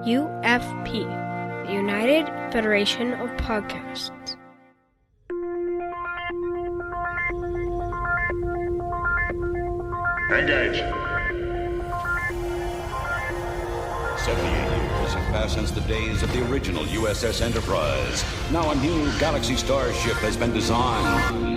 UFP, the United Federation of Podcasts. Engage. 78 years have passed since the days of the original USS Enterprise. Now a new Galaxy starship has been designed.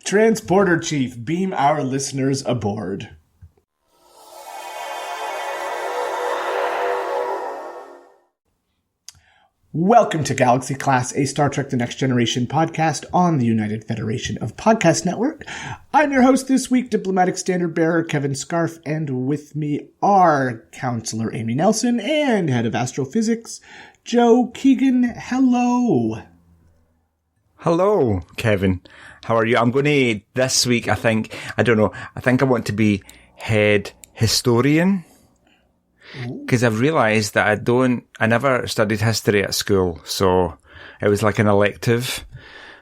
Transporter Chief, beam our listeners aboard. Welcome to Galaxy Class, a Star Trek The Next Generation podcast on the United Federation of Podcast Network. I'm your host this week, Diplomatic Standard Bearer Kevin Scharf, and with me are Counselor Amy Nelson and Head of Astrophysics, Joe Keegan. Hello. Hello, Kevin. How are you? I'm going to, this week, I think I want to be head historian. Because I've realised that I never studied history at school, so it was like an elective.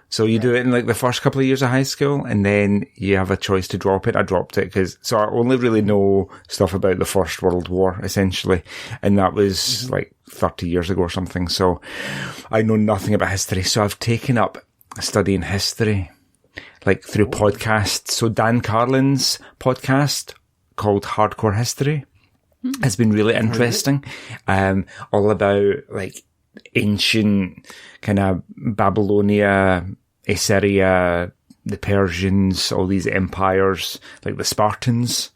So you do it in like the first couple of years of high school, and then you have a choice to drop it. I dropped it so I only really know stuff about the First World War, essentially. And that was like 30 years ago or something. So I know nothing about history. So I've taken up studying history, like through podcasts. So Dan Carlin's podcast called Hardcore History has been really interesting. All about like ancient kind of Babylonia, Assyria, the Persians, all these empires, like the Spartans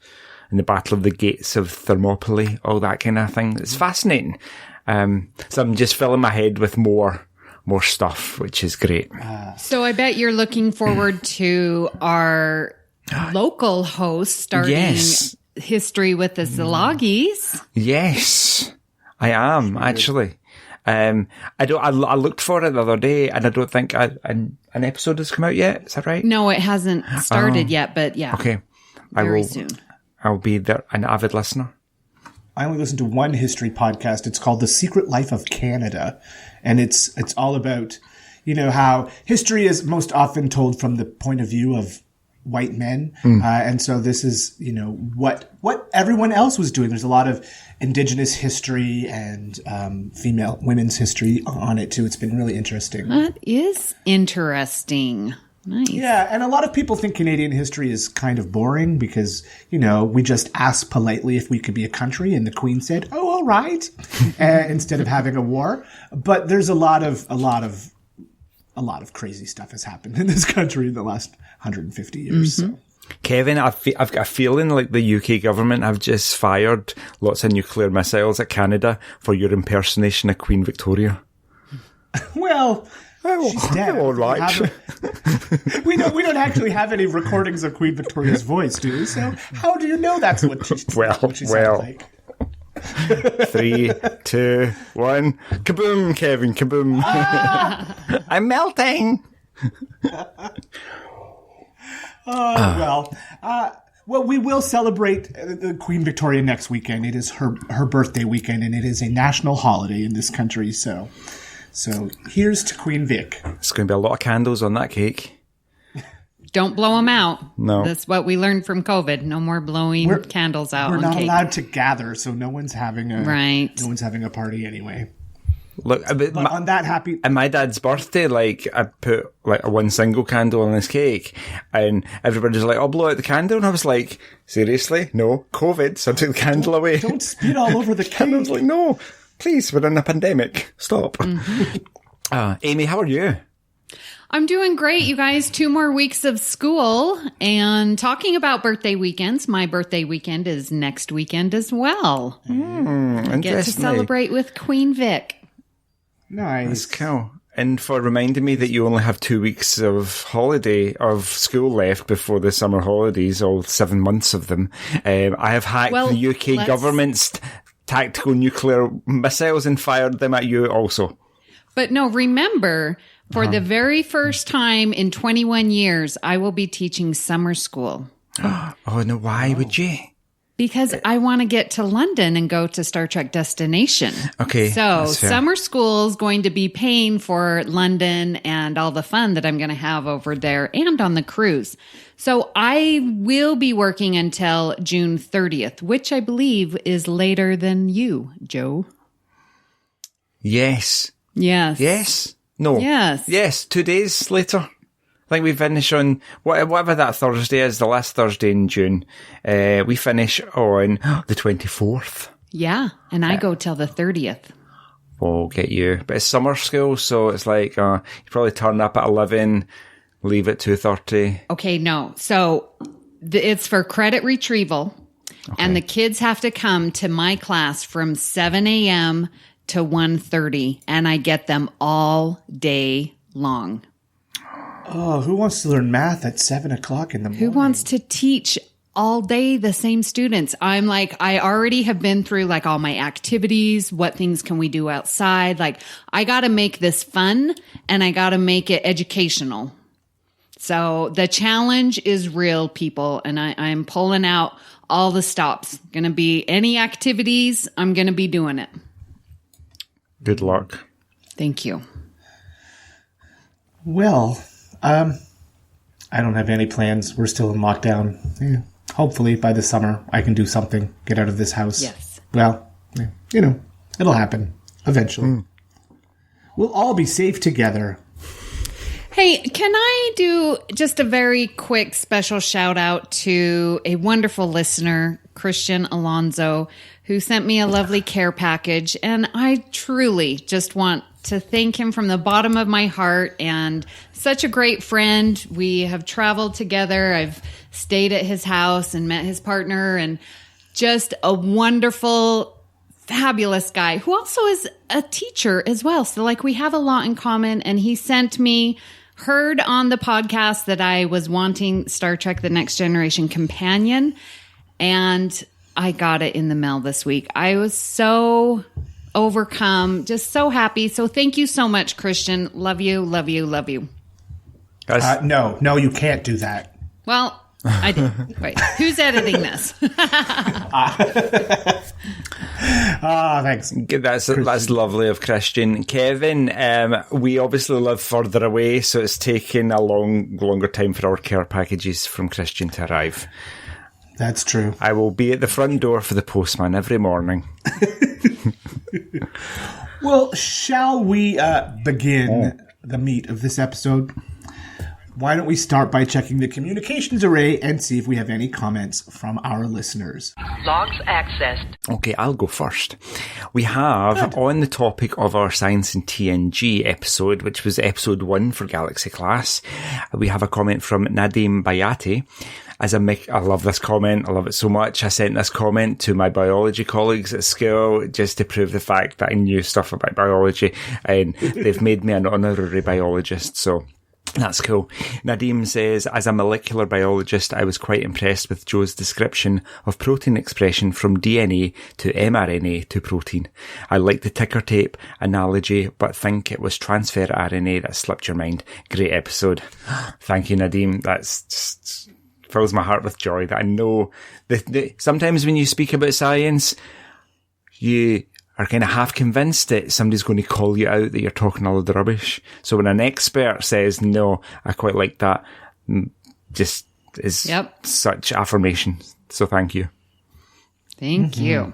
and the Battle of the Gates of Thermopylae, all that kind of thing. It's fascinating. So I'm just filling my head with more stuff, which is great. So I bet you're looking forward to our local host starting history with the Szilagys. Yes, I am actually. I looked for it the other day, and I don't think an episode has come out yet. Is that right? No, it hasn't started yet, but yeah. Okay, very soon. I'll be there, an avid listener. I only listen to one history podcast. It's called The Secret Life of Canada, and it's all about, how history is most often told from the point of view of white men. And so this is, what everyone else was doing. There's a lot of indigenous history and women's history on it too. It's been really interesting. That is interesting. Nice. Yeah, and a lot of people think Canadian history is kind of boring because, we just asked politely if we could be a country, and the Queen said, "Oh, all right," instead of having a war. But there's a lot of crazy stuff has happened in this country in the last 150 years. So. Kevin, I've got a feeling like the UK government have just fired lots of nuclear missiles at Canada for your impersonation of Queen Victoria. Well, she's dead. All right. We don't actually have any recordings of Queen Victoria's voice, do we? So how do you know that's what she sounded like? 3, 2, 1. Kaboom, Kevin, kaboom. I'm melting. Well, we will celebrate the Queen Victoria next weekend. It is her birthday weekend, and it is a national holiday in this country. So here's to Queen Vic. It's going to be a lot of candles on that cake. Don't blow them out. No. That's what we learned from COVID. No more blowing candles out on cake. We're not allowed to gather, so no one's having a party anyway. Look, on that happy... And my dad's birthday, I put a one single candle on this cake, and everybody's like, "I'll blow out the candle," and I was like, "Seriously? No, COVID." So I took the candle away. Don't spit all over the cake. And I was like, "No, please, we're in a pandemic. Stop." Mm-hmm. Amy, how are you? I'm doing great, you guys. 2 more weeks of school, and talking about birthday weekends, my birthday weekend is next weekend as well. I get to celebrate with Queen Vic. Nice. That's cool. And for reminding me that you only have 2 weeks of school left before the summer holidays, all 7 months of them, I have hacked the UK government's tactical nuclear missiles and fired them at you also. But no, remember, for the very first time in 21 years, I will be teaching summer school. Oh, no, why would you? Because I want to get to London and go to Star Trek Destination. Okay. So summer school's going to be paying for London and all the fun that I'm going to have over there and on the cruise. So I will be working until June 30th, which I believe is later than you, Joe. Yes. Yes. Yes. No. Yes. Yes. 2 days later. I think we finish on whatever that Thursday is, the last Thursday in June. We finish on the 24th. Yeah, and I go till the 30th. We'll get you. But it's summer school, so it's like you probably turn up at 11, leave at 2:30. Okay, no. So it's for credit retrieval, and the kids have to come to my class from 7 a.m. to 1:30, and I get them all day long. Oh, who wants to learn math at 7 o'clock in the morning? Who wants to teach all day the same students? I'm like, I already have been through like all my activities. What things can we do outside? Like, I got to make this fun and I got to make it educational. So the challenge is real, people. And I'm pulling out all the stops. Going to be any activities, I'm going to be doing it. Good luck. Thank you. Well, I don't have any plans. We're still in lockdown. Yeah. Hopefully by the summer I can do something, get out of this house. Yes. Well, you know, it'll happen eventually. We'll all be safe together. Hey, can I do just a very quick special shout out to a wonderful listener, Christian Alonso, who sent me a lovely care package. And I truly just want to thank him from the bottom of my heart, and such a great friend. We have traveled together. I've stayed at his house and met his partner, and just a wonderful, fabulous guy who also is a teacher as well. So like we have a lot in common, and he sent me, heard on the podcast that I was wanting Star Trek The Next Generation companion, and I got it in the mail this week. I was so overcome, just so happy. So thank you so much, Christian. Love you, love you, love you. No, you can't do that. Well, I did. Wait, who's editing this? Thanks. That's lovely of Christian. Kevin, we obviously live further away, so it's taken a longer time for our care packages from Christian to arrive. That's true. I will be at the front door for the postman every morning. Well, shall we begin the meat of this episode? Why don't we start by checking the communications array and see if we have any comments from our listeners. Logs accessed. Okay, I'll go first. We have, on the topic of our Science and TNG episode, which was episode 1 for Galaxy Class, we have a comment from Nadim Bayati. I love this comment. I love it so much. I sent this comment to my biology colleagues at school just to prove the fact that I knew stuff about biology, and they've made me an honorary biologist, so that's cool. Nadim says, as a molecular biologist, I was quite impressed with Joe's description of protein expression from DNA to mRNA to protein. I like the ticker tape analogy, but think it was transfer RNA that slipped your mind. Great episode. Thank you, Nadim. That's just fills my heart with joy that I know that sometimes when you speak about science, you are kind of half convinced that somebody's going to call you out that you're talking a load of rubbish. So when an expert says, no, I quite like that, just is such affirmation. So thank you. Thank you.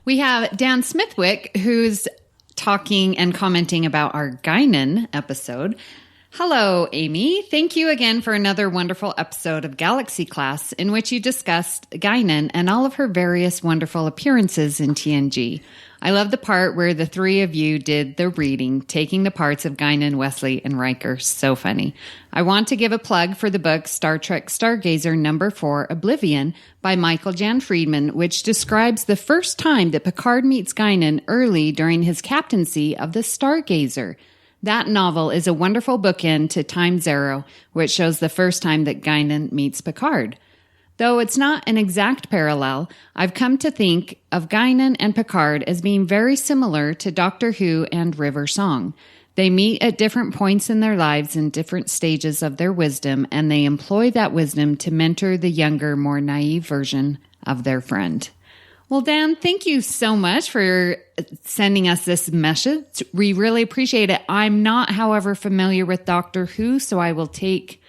We have Dan Smithwick, who's talking and commenting about our Guinan episode. Hello, Amy. Thank you again for another wonderful episode of Galaxy Class in which you discussed Guinan and all of her various wonderful appearances in TNG. I love the part where the three of you did the reading, taking the parts of Guinan, Wesley, and Riker. So funny. I want to give a plug for the book Star Trek Stargazer No. 4, Oblivion by Michael Jan Friedman, which describes the first time that Picard meets Guinan early during his captaincy of the Stargazer. That novel is a wonderful bookend to Time Zero, which shows the first time that Guinan meets Picard. Though it's not an exact parallel, I've come to think of Guinan and Picard as being very similar to Doctor Who and River Song. They meet at different points in their lives in different stages of their wisdom, and they employ that wisdom to mentor the younger, more naive version of their friend. Well, Dan, thank you so much for sending us this message. We really appreciate it. I'm not, however, familiar with Doctor Who, so I will take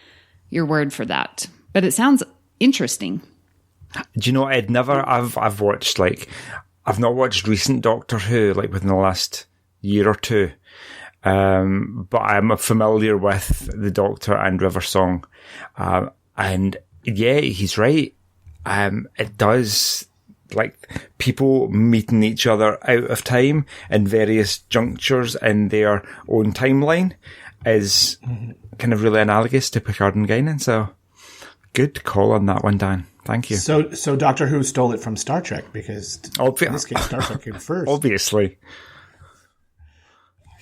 your word for that. But it sounds interesting. Do you know, I've watched, I've not watched recent Doctor Who, within the last year or two. But I'm familiar with the Doctor and River Song. And yeah, he's right. It does, people meeting each other out of time in various junctures in their own timeline is kind of really analogous to Picard and Guinan. So good call on that one, Dan. Thank you. So Doctor Who stole it from Star Trek because in this case Star Trek came first. Obviously.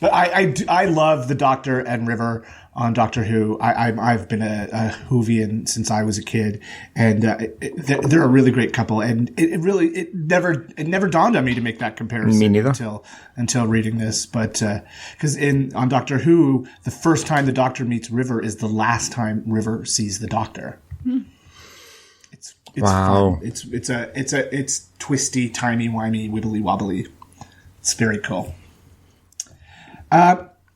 But I love the Doctor and River on Doctor Who. I've been a Whovian since I was a kid, and they're a really great couple. And it never dawned on me to make that comparison. Me neither. Until reading this, but because on Doctor Who, the first time the Doctor meets River is the last time River sees the Doctor. It's wow. Fun. It's twisty, timey-wimey, wibbly-wobbly. It's very cool.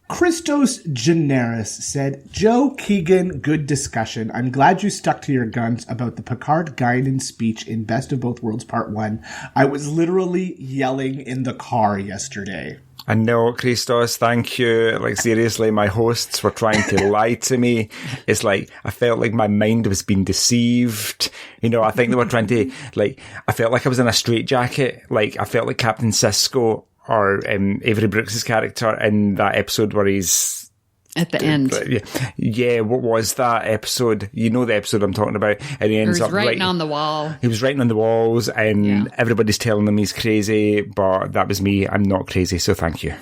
Christos Generis said, Joe Keegan, good discussion. I'm glad you stuck to your guns about the Picard-Guinan speech in Best of Both Worlds Part 1. I was literally yelling in the car yesterday. I know, Christos, thank you. Seriously, my hosts were trying to lie to me. It's I felt like my mind was being deceived. I think they were trying to, I felt like I was in a straitjacket. I felt like Captain Sisko or Avery Brooks' character in that episode where he's... At the end. Yeah, what was that episode? You know the episode I'm talking about. And he ends up writing on the wall. He was writing on the walls and everybody's telling him he's crazy, but that was me. I'm not crazy, so thank you.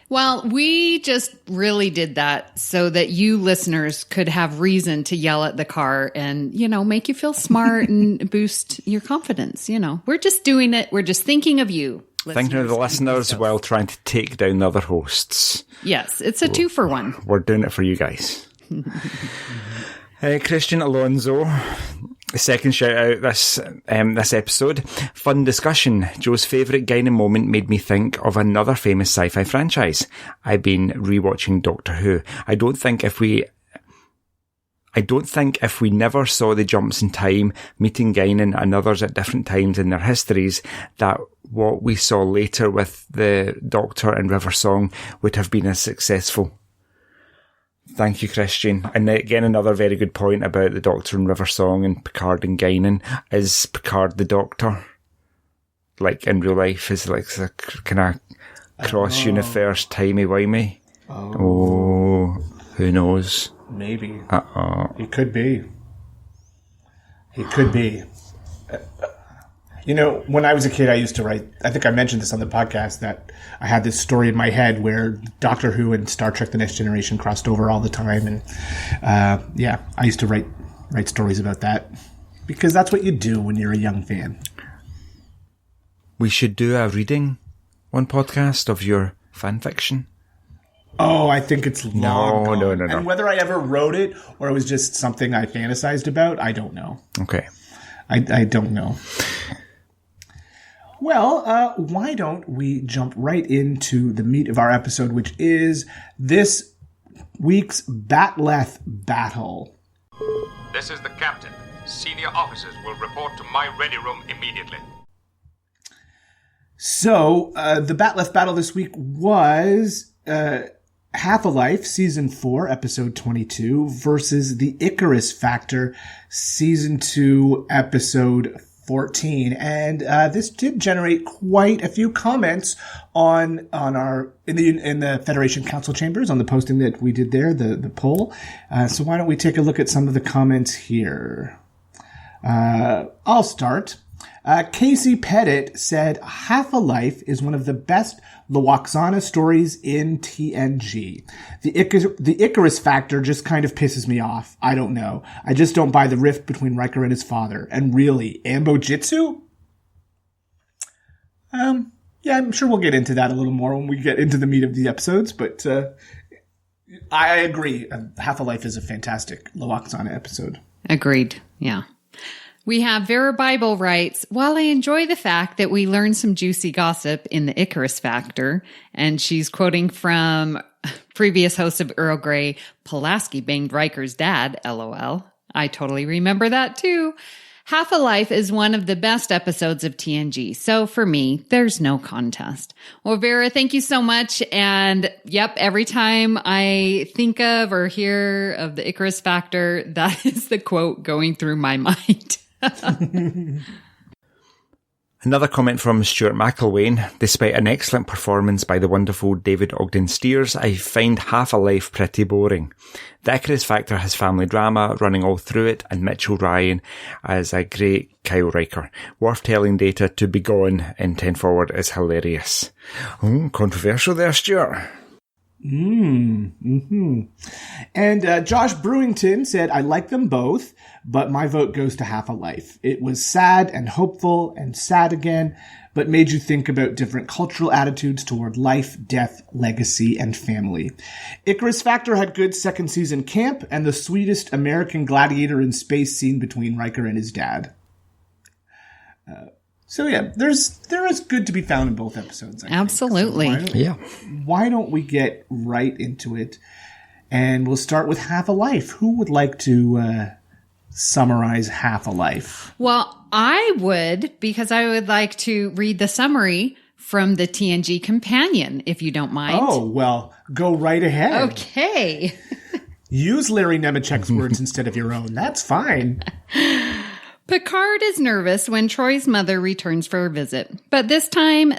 Well, we just really did that so that you listeners could have reason to yell at the car and, make you feel smart and boost your confidence. We're just doing it. We're just thinking of you. Thinking of the listeners while trying to take down the other hosts. Yes, it's a 2-for-1. We're doing it for you guys. Christian Alonso, second shout out this episode. Fun discussion. Joe's favourite Guinan moment made me think of another famous sci-fi franchise. I've been rewatching Doctor Who. I don't think if we never saw the jumps in time, meeting Guinan and others at different times in their histories, that what we saw later with the Doctor and River Song would have been as successful. Thank you, Christian. And again, another very good point about the Doctor and River Song and Picard and Guinan. Is Picard the Doctor? In real life, is a kind of cross-universe timey-wimey? Oh, who knows? Maybe. He could be. When I was a kid, I used to write, I think I mentioned this on the podcast, that I had this story in my head where Doctor Who and Star Trek The Next Generation crossed over all the time. And I used to write stories about that because that's what you do when you're a young fan. We should do a reading on podcast of your fan fiction. Oh, I think it's long gone. No. And whether I ever wrote it or it was just something I fantasized about, I don't know. Okay. I don't know. Well, why don't we jump right into the meat of our episode, which is this week's Batleth battle. This is the captain. Senior officers will report to my ready room immediately. So, the Batleth battle this week was Half-a-Life, Season 4, Episode 22, versus the Icarus Factor, Season 2, Episode 14. And this did generate quite a few comments on our in the Federation Council chambers on the posting that we did there, the poll. So why don't we take a look at some of the comments here? I'll start. Casey Pettitt said, Half-a-Life is one of the best Lwaxana stories in TNG. The Icarus Factor just kind of pisses me off. I don't know. I just don't buy the rift between Riker and his father. And really, Ambo Jitsu? Yeah, I'm sure we'll get into that a little more when we get into the meat of the episodes, but I agree. Half-a-Life is a fantastic Lwaxana episode. Agreed. Yeah. We have Vera Bible writes, while I enjoy the fact that we learn some juicy gossip in the Icarus factor, and she's quoting from previous host of Earl Grey, Pulaski banged Riker's dad, LOL. I totally remember that too. Half a Life is one of the best episodes of TNG. So for me, there's no contest. Well, Vera, thank you so much. And yep, every time I think of or hear of the Icarus factor, that is the quote going through my mind. Another comment from Stuart McElwain. Despite an excellent performance by the wonderful David Ogden Stiers, I find Half a Life pretty boring. The Icarus factor has family drama running all through it, and Mitchell Ryan as a great Kyle Riker. Worth telling data to be gone in 10 Forward is hilarious. Controversial there, Stuart. And Josh Brewington said, I like them both, but my vote goes to Half a Life. It was sad and hopeful and sad again, but made you think about different cultural attitudes toward life, death, legacy, and family. Icarus Factor had good second season camp and the sweetest American gladiator in space scene between Riker and his dad. So yeah, there is good to be found in both episodes. I Absolutely. So why don't we get right into it? And we'll start with Half a Life. Who would like to summarize Half a Life? Well, I would, because I would like to read the summary from the TNG Companion, if you don't mind. Oh, well, go right ahead. Okay. Use Larry Nemechek's words instead of your own. That's fine. Picard is nervous when Troi's mother returns for a visit. But this time,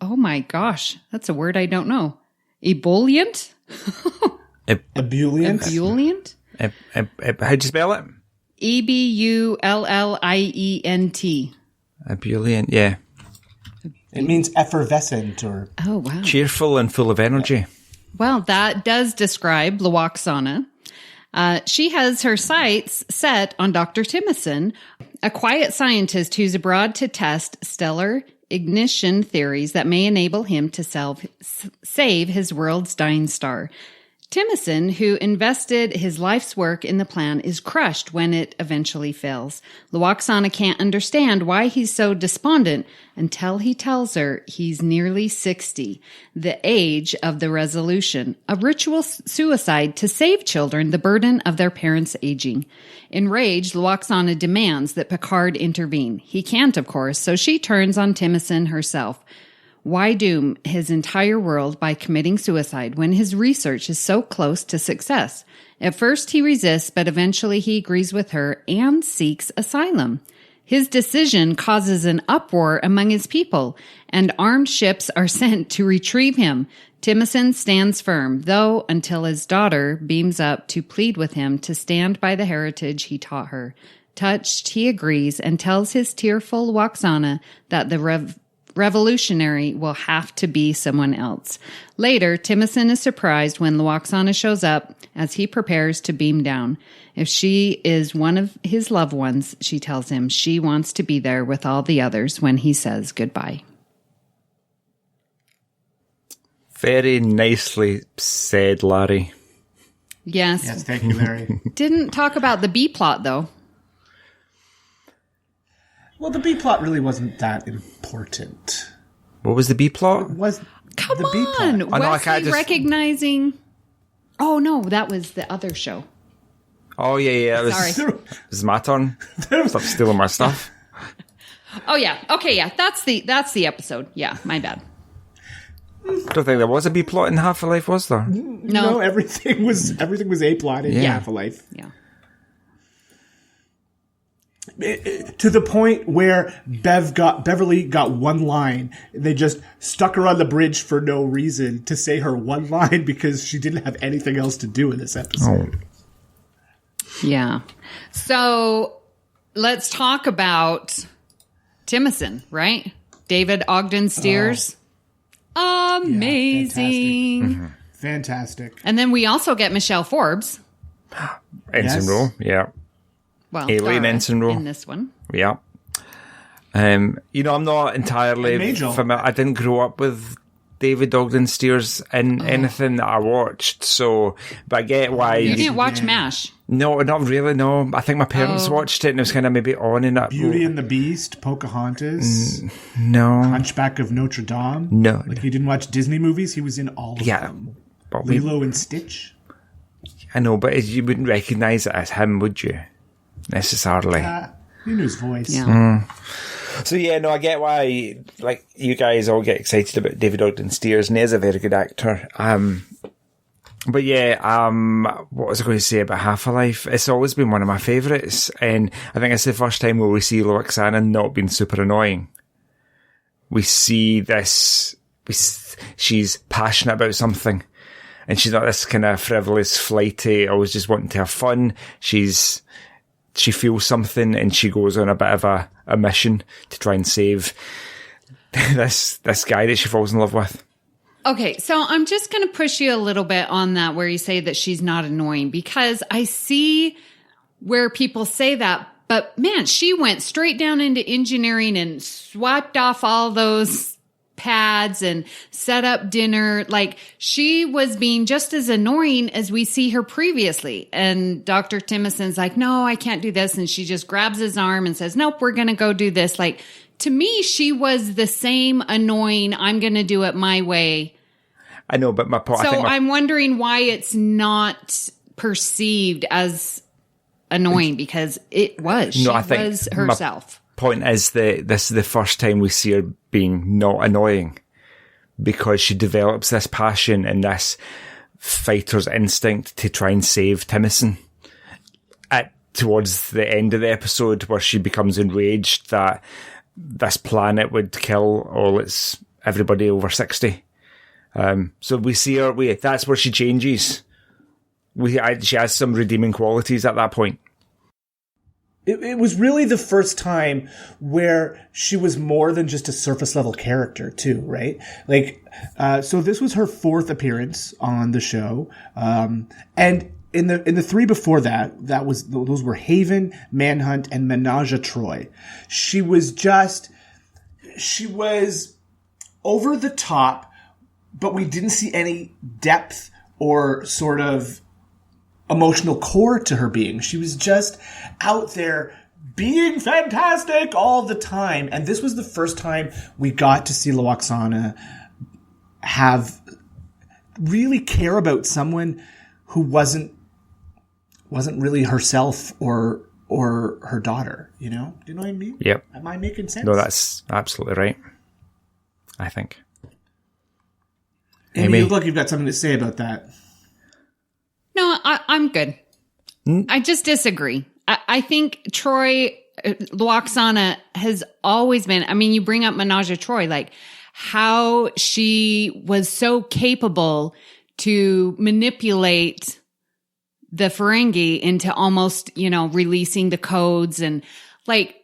oh my gosh, that's a word I don't know. Ebullient? Ebullient? Ebullient? How'd you spell it? Ebullient. Ebullient, yeah. It means effervescent or... Oh, wow. Cheerful and full of energy. Well, that does describe Lwaxana. She has her sights set on Dr. Timothy, a quiet scientist who's abroad to test stellar ignition theories that may enable him to save his world's dying star. Timothy, who invested his life's work in the plan, is crushed when it eventually fails. Lwaxana can't understand why he's so despondent until he tells her he's nearly 60, the age of the resolution, a ritual suicide to save children the burden of their parents' aging. Enraged, Lwaxana demands that Picard intervene. He can't, of course, so she turns on Timothy herself. Why doom his entire world by committing suicide when his research is so close to success? At first he resists, but eventually he agrees with her and seeks asylum. His decision causes an uproar among his people, and armed ships are sent to retrieve him. Timothy stands firm, though, until his daughter beams up to plead with him to stand by the heritage he taught her. Touched, he agrees and tells his tearful Lwaxana that the revolutionary will have to be someone else. Later, Timothy is surprised when Lwaxana shows up as he prepares to beam down. If she is one of his loved ones, she tells him she wants to be there with all the others when he says goodbye. Very nicely said, Larry. Yes. Yes, thank you, Larry. Didn't talk about the B plot, though. Well, the B plot really wasn't that important. What was the B plot? Come the B plot. on, Oh, no, I can't Wesley recognizing. Oh no, that was the other show. Oh yeah. It Sorry. was my turn. Stop stealing my stuff. Oh yeah. Okay, yeah. That's the episode. Yeah, my bad. I don't think there was a B plot in Half a Life, was there? No, everything was A plot in Half a Life. Yeah. To the point where Beverly got one line. They just stuck her on the bridge for no reason to say her one line because she didn't have anything else to do in this episode. Yeah. So let's talk about Timothy, right? David Ogden Stiers. Amazing. Yeah, fantastic. And then we also get Michelle Forbes. Ensign role, yeah. Well, Alien Dara ensign role. in this one. Yeah. I'm not entirely Majel. familiar. I didn't grow up with David Ogden Stiers in anything that I watched, so, but I get why. You didn't watch MASH. No, not really, no. I think my parents watched it and it was kind of maybe on and up. Beauty and the Beast, Pocahontas, No. Hunchback of Notre Dame. No. Like, you didn't watch Disney movies? He was in all of them. But Lilo and Stitch. I know, but you wouldn't recognise it as him, would you? Necessarily. You knew his voice. Yeah. So yeah, no, I get why, like, you guys all get excited about David Ogden Stiers, and he is a very good actor. But yeah, what was I going to say about Half-a-Life? It's always been one of my favourites, and I think it's the first time where we see Loxana not being super annoying. We see this, she's passionate about something, and she's not this kind of frivolous, flighty, always just wanting to have fun. She feels something, and she goes on a bit of a mission to try and save this guy that she falls in love with. Okay, so I'm just going to push you a little bit on that where you say that she's not annoying, because I see where people say that, but man, she went straight down into engineering and swiped off all those pads and set up dinner. Like, she was being just as annoying as we see her previously. And Dr. Timoson's like, no, I can't do this. And she just grabs his arm and says, nope, we're going to go do this. Like, to me, she was the same annoying, I'm going to do it my way. I know, but my point... So I'm wondering why it's not perceived as annoying, because it was. She was herself. My point is that this is the first time we see her being not annoying, because she develops this passion and this fighter's instinct to try and save Timothy. Towards the end of the episode, where she becomes enraged that this planet would kill everybody over 60. So we see her, that's where she changes. She has some redeeming qualities at that point. It was really the first time where she was more than just a surface level character too, right? Like, so this was her 4th appearance on the show. And in the 3 before those were Haven, Manhunt, and Menage a Troi. She was over the top, but we didn't see any depth or sort of emotional core to her being. She was just out there being fantastic all the time. And this was the first time we got to see Loxana really care about someone who wasn't really herself or her daughter, you know? Do you know what I mean? Yep. Am I making sense? No, that's absolutely right, I think. Amy, you look like you've got something to say about that. No, I'm good. I just disagree. I think Troi, Loxana has always been, I mean, you bring up Menage a Troi, like how she was so capable to manipulate the Ferengi into almost, releasing the codes, and like,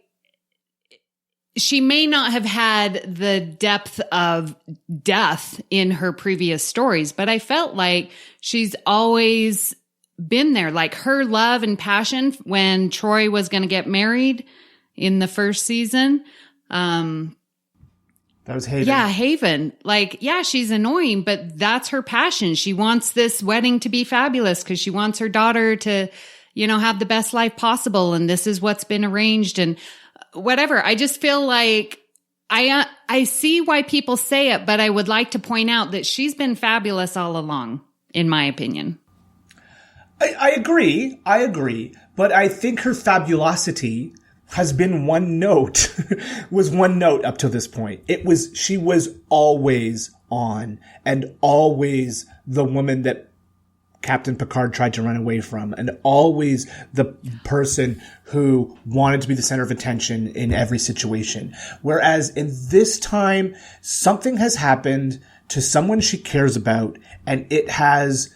she may not have had the depth of death in her previous stories, but I felt like she's always been there. Like, her love and passion when Troi was going to get married in the first season. That was Haven. Yeah, Haven. Like, yeah, she's annoying, but that's her passion. She wants this wedding to be fabulous because she wants her daughter to, have the best life possible. And this is what's been arranged and whatever. I just feel like I see why people say it, but I would like to point out that she's been fabulous all along, in my opinion. I agree. But I think her fabulosity has been one note, was one note up to this point. She was always on, and always the woman that Captain Picard tried to run away from, and always the person who wanted to be the center of attention in every situation. Whereas in this time, something has happened to someone she cares about, and it has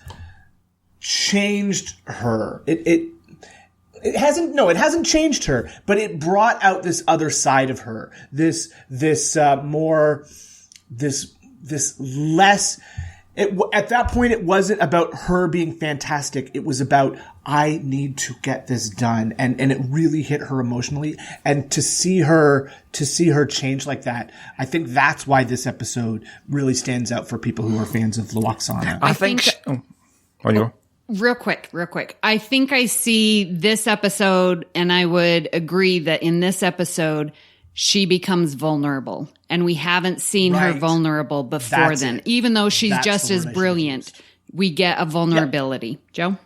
changed her. It hasn't changed her, but it brought out this other side of her. This less. At that point, it wasn't about her being fantastic. It was about, I need to get this done. And it really hit her emotionally. And to see her change like that, I think that's why this episode really stands out for people who are fans of Loxana. I think. On you go. Real quick. I think I see this episode, and I would agree that in this episode, she becomes vulnerable. And we haven't seen her vulnerable before then. Even though she's just as brilliant, we get a vulnerability. Yep. Joe?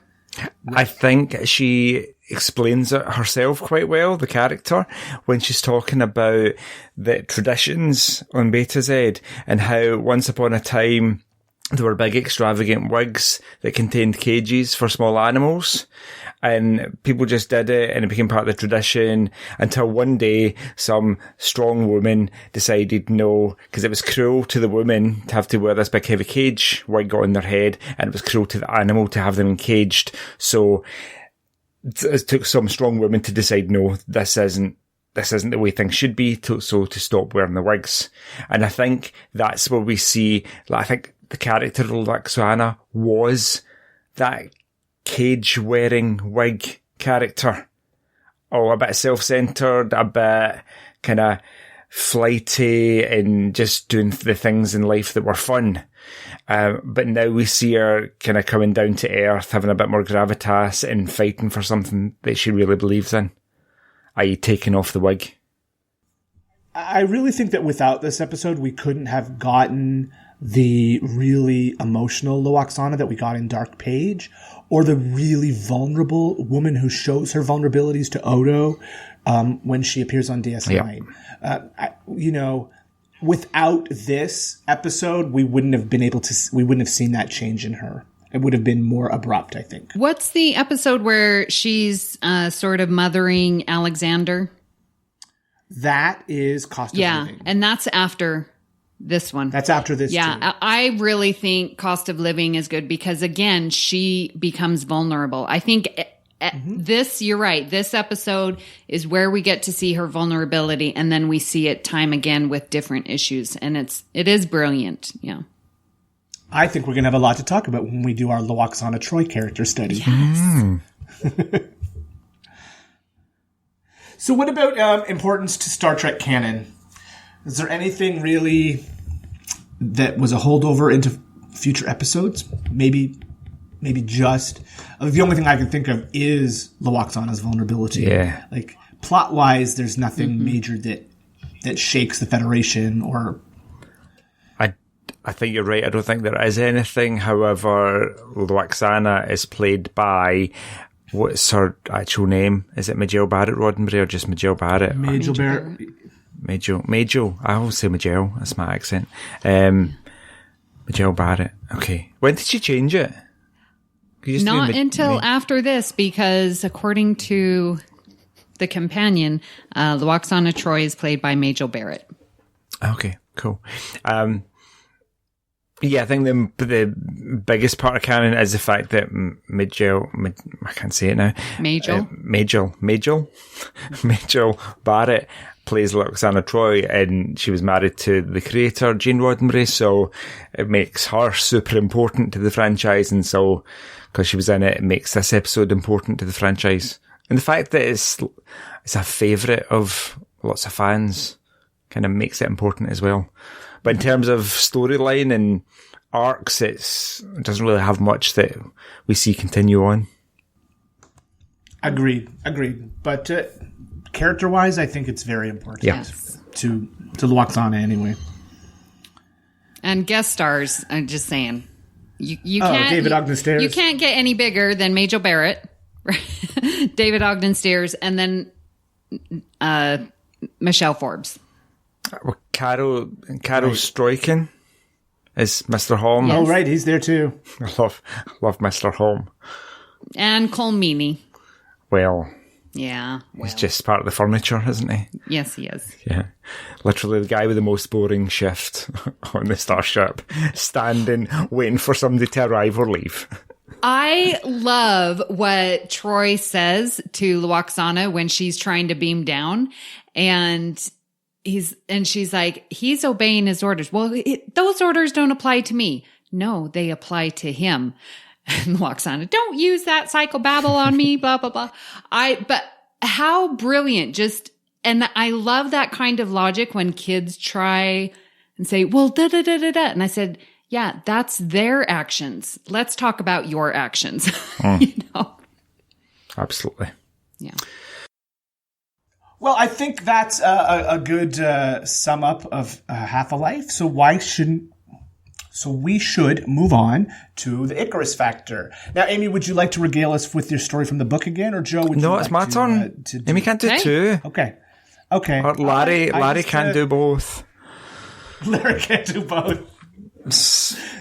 I think she explains it herself quite well, the character, when she's talking about the traditions on Beta Z and how once upon a time there were big extravagant wigs that contained cages for small animals, and people just did it and it became part of the tradition until one day some strong woman decided no, because it was cruel to the woman to have to wear this big heavy cage wig on their head, and it was cruel to the animal to have them encaged. So it took some strong woman to decide no, this isn't the way things should be, to stop wearing the wigs. And I think that's where we see, I think the character of Lwaxana was that cage-wearing wig character. Oh, a bit self-centered, a bit kind of flighty, and just doing the things in life that were fun. But now we see her kind of coming down to earth, having a bit more gravitas and fighting for something that she really believes in, i.e. taking off the wig. I really think that without this episode, we couldn't have gotten the really emotional Lwaxana that we got in Dark Page, or the really vulnerable woman who shows her vulnerabilities to Odo when she appears on DS9. Yep. Without this episode, we wouldn't have seen that change in her. It would have been more abrupt, I think. What's the episode where she's sort of mothering Alexander? That is Cost of Living. Yeah, and that's after this one. That's after this, too. I really think Cost of Living is good because, again, she becomes vulnerable. I think you're right, this episode is where we get to see her vulnerability, and then we see it time again with different issues, and it is brilliant, yeah. I think we're going to have a lot to talk about when we do our Lwaxana Troi character study. Yes. So what about importance to Star Trek canon? Is there anything really that was a holdover into future episodes? Maybe just... the only thing I can think of is Lwaxana's vulnerability. Yeah. Like, plot-wise, there's nothing major that shakes the Federation or... I think you're right. I don't think there is anything. However, Lwaxana is played by... What's her actual name? Is it Majel Barrett Roddenberry or just Majel Barrett? Majel Barrett. Majel. I always say Majel. That's my accent. Majel Barrett. Okay. When did she change it? Not until after this, because according to the companion, Lwaxana Troi is played by Majel Barrett. Okay, cool. Yeah, I think the biggest part of canon is the fact that Majel Barrett plays Lwaxana Troi, and she was married to the creator, Gene Roddenberry, so it makes her super important to the franchise, and so, because she was in it, it makes this episode important to the franchise. And the fact that it's a favourite of lots of fans kind of makes it important as well. But in terms of storyline and arcs, it doesn't really have much that we see continue on. Agreed. But character-wise, I think it's very important. Yes. To Lwaxana anyway. And guest stars, I'm just saying. You can't, David Ogden Stiers. You can't get any bigger than Majel Barrett, David Ogden Stiers, and then Michelle Forbes. Well, Carol Stroiken is Mr. Holm. Yes. Oh, right, he's there too. I love Mr. Holm. And Cole Meany. Well, yeah. He's just part of the furniture, isn't he? Yes, he is. Yeah. Literally the guy with the most boring shift on the starship, standing, waiting for somebody to arrive or leave. I love what Troi says to Lwaxana when she's trying to beam down, and she's like, he's obeying his orders. Well, those orders don't apply to me. No, they apply to him. And Lwaxana, don't use that psychobabble on me, blah, blah, blah. But how brilliant, and I love that kind of logic when kids try and say, well, da, da, da, da, da. And I said, Yeah, that's their actions. Let's talk about your actions. Absolutely. Yeah. Well, I think that's a good sum up of Half a Life. So we should move on to the Icarus factor. Now, Amy, would you like to regale us with your story from the book again, or Joe? Would No, you it's like my turn. Amy can't do two. Okay. Or Larry can do both. Larry can't do both.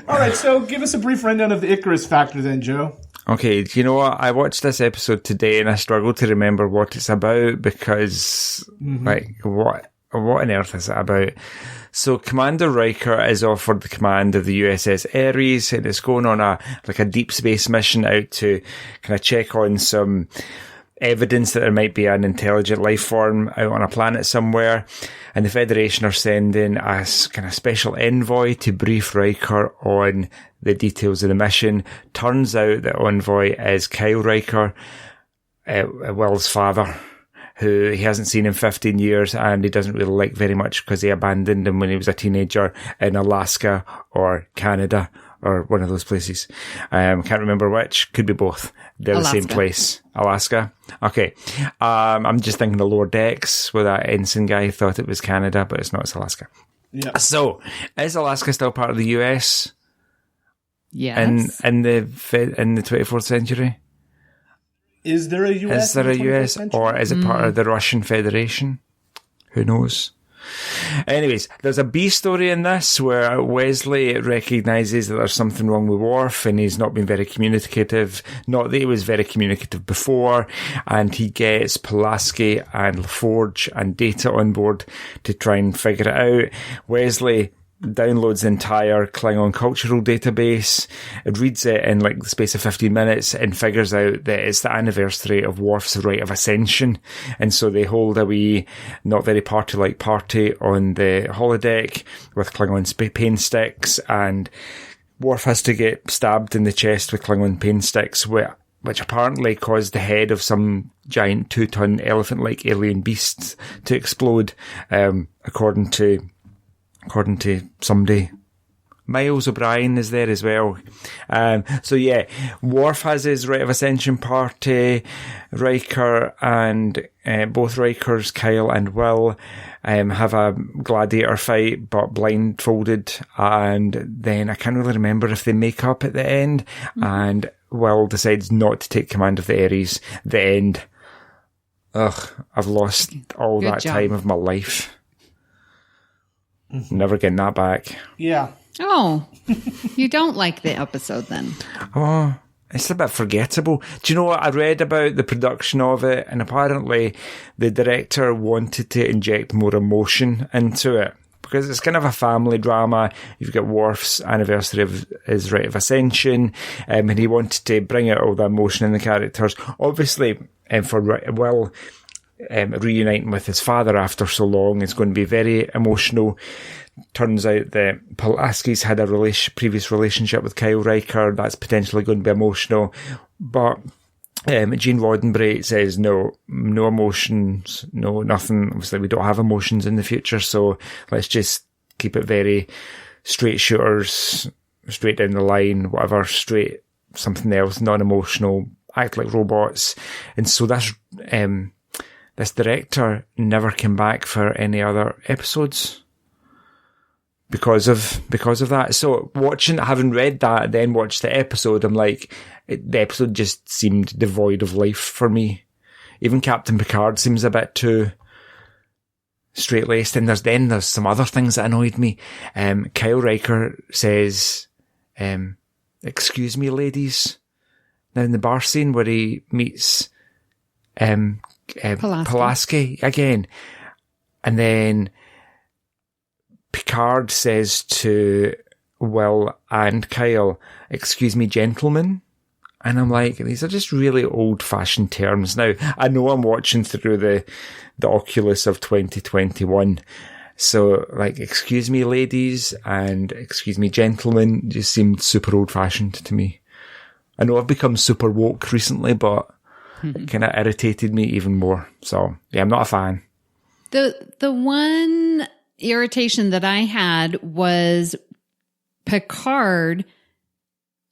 All right, so give us a brief rundown of the Icarus factor then, Joe. Okay, do you know what? I watched this episode today and I struggled to remember what it's about because, what on earth is it about? So Commander Riker is offered the command of the USS Ares, and it's going on a deep space mission out to kind of check on some evidence that there might be an intelligent life form out on a planet somewhere. And the Federation are sending a kind of special envoy to brief Riker on the details of the mission. Turns out that envoy is Kyle Riker, Will's father, who he hasn't seen in 15 years and he doesn't really like very much because he abandoned him when he was a teenager in Alaska or Canada or one of those places. Can't remember which. Could be both. They're Alaska. The same place. Alaska. Okay. I'm just thinking the lower decks where that ensign guy thought it was Canada, but it's not. It's Alaska. Yeah. So, is Alaska still part of the US? Yes. In the 24th century? Is there a US? Is there a US? century? Or is it part of the Russian Federation? Who knows? Anyways, there's a B story in this where Wesley recognises that there's something wrong with Worf and he's not been very communicative. Not that he was very communicative before. And he gets Pulaski and LaForge and Data on board to try and figure it out. Wesley downloads the entire Klingon cultural database. It reads it in the space of 15 minutes and figures out that it's the anniversary of Worf's rite of ascension. And so they hold a wee, not very party-like party on the holodeck with Klingon pain sticks, and Worf has to get stabbed in the chest with Klingon pain sticks, which apparently caused the head of some giant 2-ton elephant-like alien beast to explode, according to somebody. Miles O'Brien is there as well. So yeah, Worf has his Rite of Ascension party. Riker and both Rikers, Kyle and Will, have a gladiator fight, but blindfolded. And then I can't really remember if they make up at the end. And Will decides not to take command of the Ares. The end. Ugh, I've lost all Good that job. time of my life. Never getting that back. Yeah. Oh, you don't like the episode then? Oh, it's a bit forgettable. Do you know what? I read about the production of it, and apparently the director wanted to inject more emotion into it because it's kind of a family drama. You've got Worf's anniversary of his Rite of Ascension, and he wanted to bring out all the emotion in the characters. Obviously, for Will, reuniting with his father after so long is going to be very emotional. Turns out that Pulaski's had a previous relationship with Kyle Riker. That's potentially going to be emotional. But Gene Roddenberry says no emotions, no nothing. Obviously, we don't have emotions in the future, so let's just keep it very straight shooters, straight down the line, whatever, straight something else, non-emotional, act like robots. And so this director never came back for any other episodes because of that. So having read that, then watched the episode, I'm like, the episode just seemed devoid of life for me. Even Captain Picard seems a bit too straight-laced. And there's some other things that annoyed me. Kyle Riker says, "Excuse me, ladies." Now in the bar scene where he meets Pulaski again, and then Picard says to Will and Kyle, "Excuse me, gentlemen," and I'm like, these are just really old-fashioned terms. Now I know I'm watching through the Oculus of 2021, so "excuse me, ladies" and "excuse me, gentlemen" just seemed super old-fashioned to me. I know I've become super woke recently, but it kind of irritated me even more. So, yeah, I'm not a fan. The one irritation that I had was Picard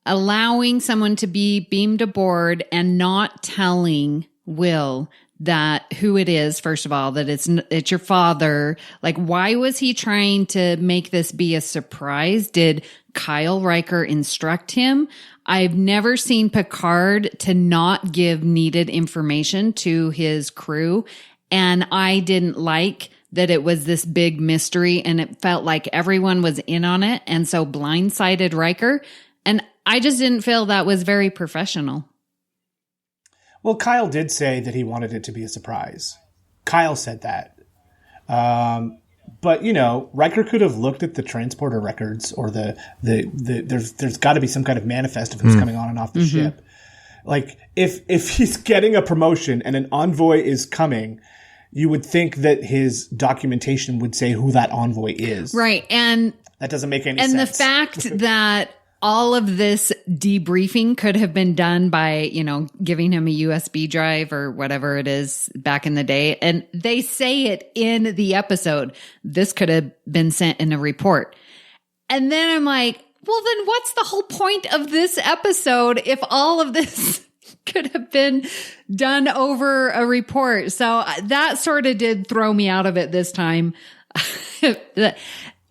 allowing someone to be beamed aboard and not telling Will that who it is, first of all, that it's your father. Like, why was he trying to make this be a surprise? Did Kyle Riker instruct him? I've never seen Picard to not give needed information to his crew. And I didn't like that it was this big mystery and it felt like everyone was in on it. And so blindsided Riker. And I just didn't feel that was very professional. Well, Kyle did say that he wanted it to be a surprise. Kyle said that. But, you know, Riker could have looked at the transporter records or there's got to be some kind of manifest of who's coming on and off the ship. Like, if he's getting a promotion and an envoy is coming, you would think that his documentation would say who that envoy is. Right. And that doesn't make any sense. And the fact that all of this debriefing could have been done by, you know, giving him a USB drive or whatever it is back in the day. And they say it in the episode. This could have been sent in a report. And then I'm like, well, then what's the whole point of this episode if all of this could have been done over a report? So that sort of did throw me out of it this time.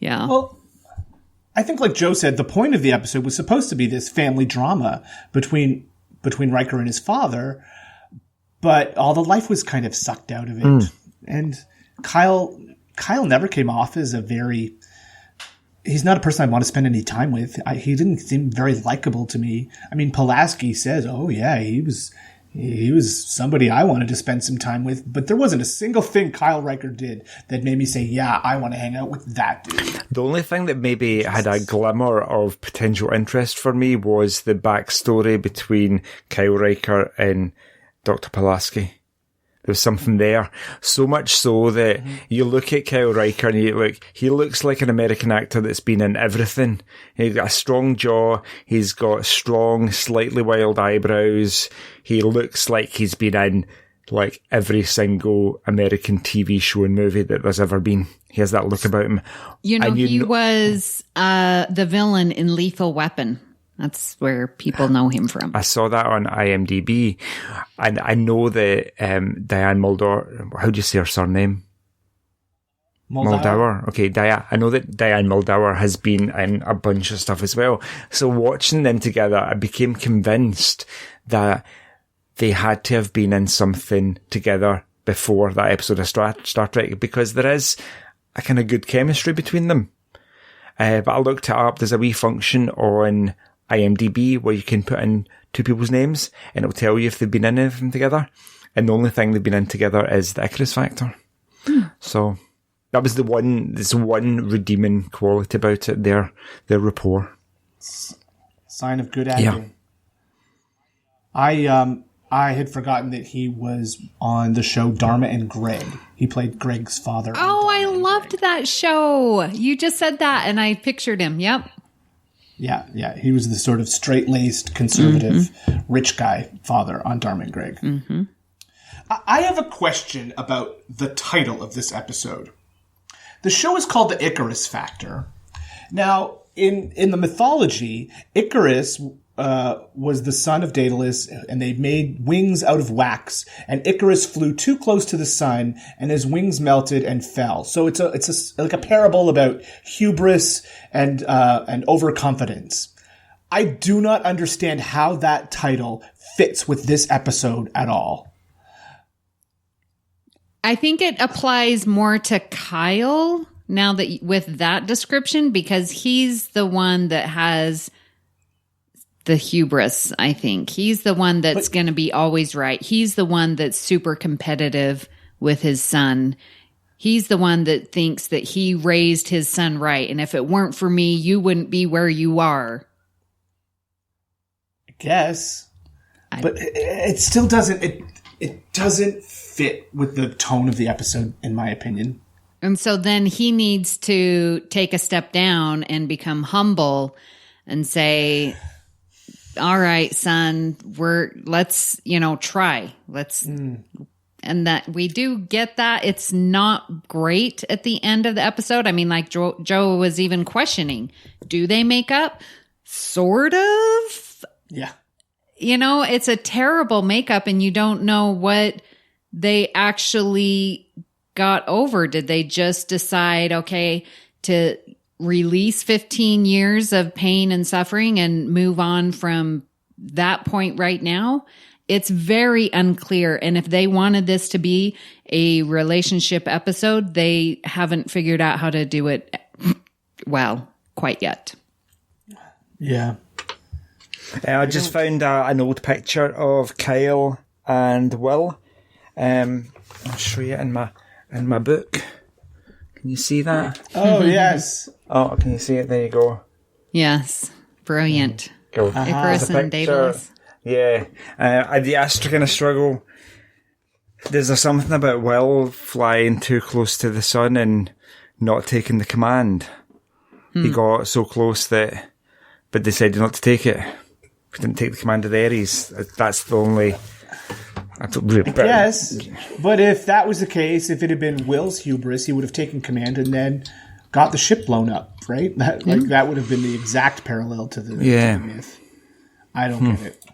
Yeah. Well, I think, like Joe said, the point of the episode was supposed to be this family drama between Riker and his father, but all the life was kind of sucked out of it. And Kyle never came off as he's not a person I want to spend any time with. He didn't seem very likable to me. I mean, Pulaski says, oh yeah, he was somebody I wanted to spend some time with, but there wasn't a single thing Kyle Riker did that made me say, yeah, I want to hang out with that dude. The only thing that maybe had a glimmer of potential interest for me was the backstory between Kyle Riker and Dr. Pulaski. There's something there. So much so that you look at Kyle Riker and he looks like an American actor that's been in everything. He's got a strong jaw. He's got strong, slightly wild eyebrows. He looks like he's been in like every single American TV show and movie that there's ever been. He has that look about him. You know, he was the villain in Lethal Weapon. That's where people know him from. I saw that on IMDb. And I know that Diane Muldaur, how do you say her surname? Muldaur. Okay, I know that Diane Muldaur has been in a bunch of stuff as well. So watching them together, I became convinced that they had to have been in something together before that episode of Star Trek, because there is a kind of good chemistry between them. But I looked it up. There's a wee function on IMDb where you can put in two people's names and it'll tell you if they've been in anything together. And the only thing they've been in together is the Icarus Factor. So that was there's one redeeming quality about it, their rapport. Sign of good acting. Yeah. I had forgotten that he was on the show Dharma and Greg. He played Greg's father. Oh, I loved that show. You just said that and I pictured him. Yep. Yeah. He was the sort of straight-laced, conservative, rich guy father on Dharma and Greg. I have a question about the title of this episode. The show is called The Icarus Factor. Now, in the mythology, Icarus was the son of Daedalus, and they made wings out of wax. And Icarus flew too close to the sun, and his wings melted and fell. So it's like a parable about hubris and overconfidence. I do not understand how that title fits with this episode at all. I think it applies more to Kyle now that with that description, because he's the one that has the hubris, I think. He's the one that's going to be always right. He's the one that's super competitive with his son. He's the one that thinks that he raised his son right. And if it weren't for me, you wouldn't be where you are. I guess. But it still doesn't, it doesn't fit with the tone of the episode, in my opinion. And so then he needs to take a step down and become humble and say, all right, son, let's try. and that we do get that. It's not great at the end of the episode. I mean, like Joe was even questioning, do they make up? Sort of. Yeah. You know, it's a terrible makeup and you don't know what they actually got over. Did they just decide, okay, to release 15 years of pain and suffering and move on from that point right now? It's very unclear. And if they wanted this to be a relationship episode, they haven't figured out how to do it well quite yet. Yeah. I just found an old picture of Kyle and Will. I'll show you in my book. Can you see that? Oh, yes. Oh, can you see it? There you go. Yes. Brilliant. Go. Icarus and Daedalus. Yeah. I kind of struggle. There's something about Will flying too close to the sun and not taking the command. He got so close but decided not to take it. He didn't take the command of the Ares. That's the only... Yes, but if that was the case, if it had been Will's hubris, he would have taken command and then got the ship blown up, right? That would have been the exact parallel to the myth. I don't get it.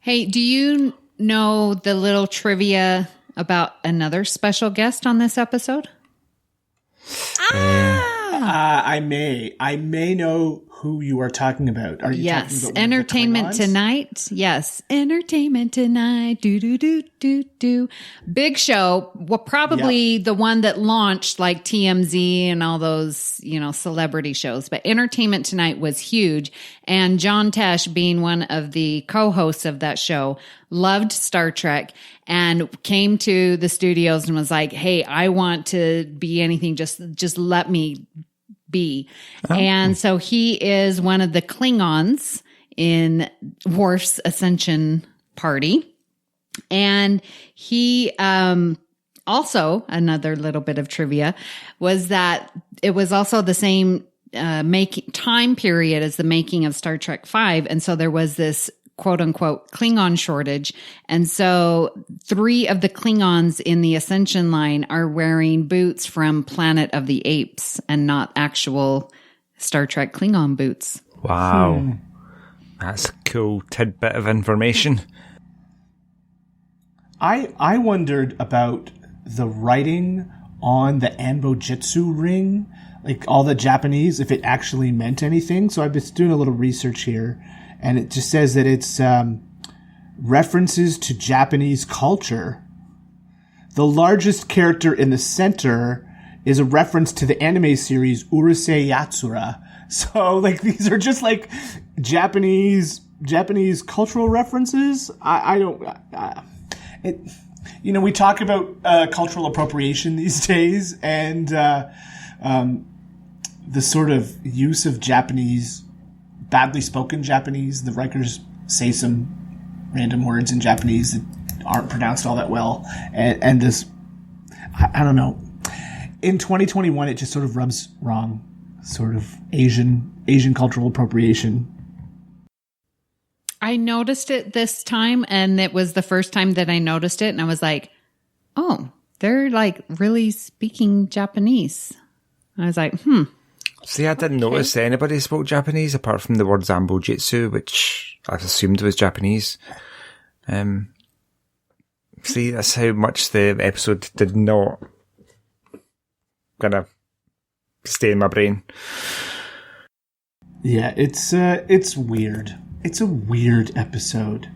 Hey, do you know the little trivia about another special guest on this episode? I may know who you are talking about. Are you talking about Entertainment Tonight? Yes, Entertainment Tonight. Do. Big show. Well, probably the one that launched like TMZ and all those, celebrity shows. But Entertainment Tonight was huge. And John Tesh, being one of the co-hosts of that show, loved Star Trek and came to the studios and was like, "Hey, I want to be anything. Just let me be." Oh. And so he is one of the Klingons in Worf's Ascension party. And he also, another little bit of trivia, was that it was also the same time period as the making of Star Trek V. And so there was this quote unquote Klingon shortage. And so 3 of the Klingons in the Ascension line are wearing boots from Planet of the Apes and not actual Star Trek Klingon boots. Wow. That's a cool tidbit of information. I wondered about the writing on the Anbo-jitsu ring, like all the Japanese, if it actually meant anything. So I've been doing a little research here. And it just says that it's references to Japanese culture. The largest character in the center is a reference to the anime series Urusei Yatsura. So, like, these are just like Japanese cultural references. We talk about cultural appropriation these days, and the sort of use of Japanese. Badly spoken Japanese. The Rikers say some random words in Japanese that aren't pronounced all that well. And this, I don't know. In 2021, it just sort of rubs wrong. Sort of Asian cultural appropriation. I noticed it this time, and it was the first time that I noticed it. And I was like, oh, they're like really speaking Japanese. I was like, See, I didn't notice anybody spoke Japanese apart from the word Zambo-jitsu, which I assumed was Japanese. See, that's how much the episode did not kind of stay in my brain. Yeah, it's weird. It's a weird episode.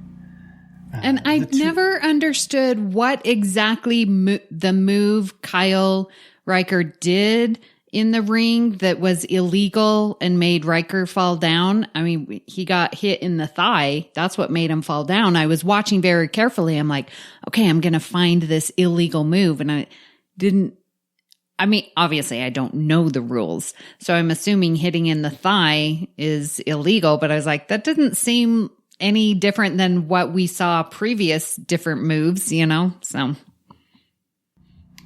And I never understood what exactly the move Kyle Riker did in the ring that was illegal and made Riker fall down. I mean, he got hit in the thigh. That's what made him fall down. I was watching very carefully. I'm like, okay, I'm going to find this illegal move. And obviously I don't know the rules. So I'm assuming hitting in the thigh is illegal, but I was like, that didn't seem any different than what we saw previous different moves, so.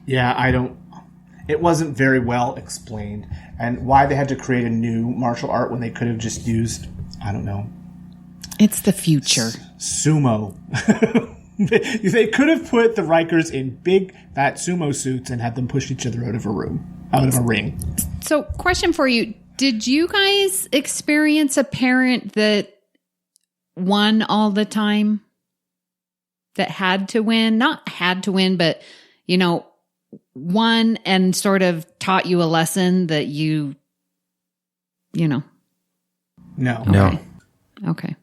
Yeah, it wasn't very well explained, and why they had to create a new martial art when they could have just used, I don't know. It's the future. Sumo. They could have put the Rikers in big, fat sumo suits and had them push each other out of a ring. So, question for you. Did you guys experience a parent that won all the time? That had to win? Not had to win, but, won and sort of taught you a lesson that you know. No. Okay.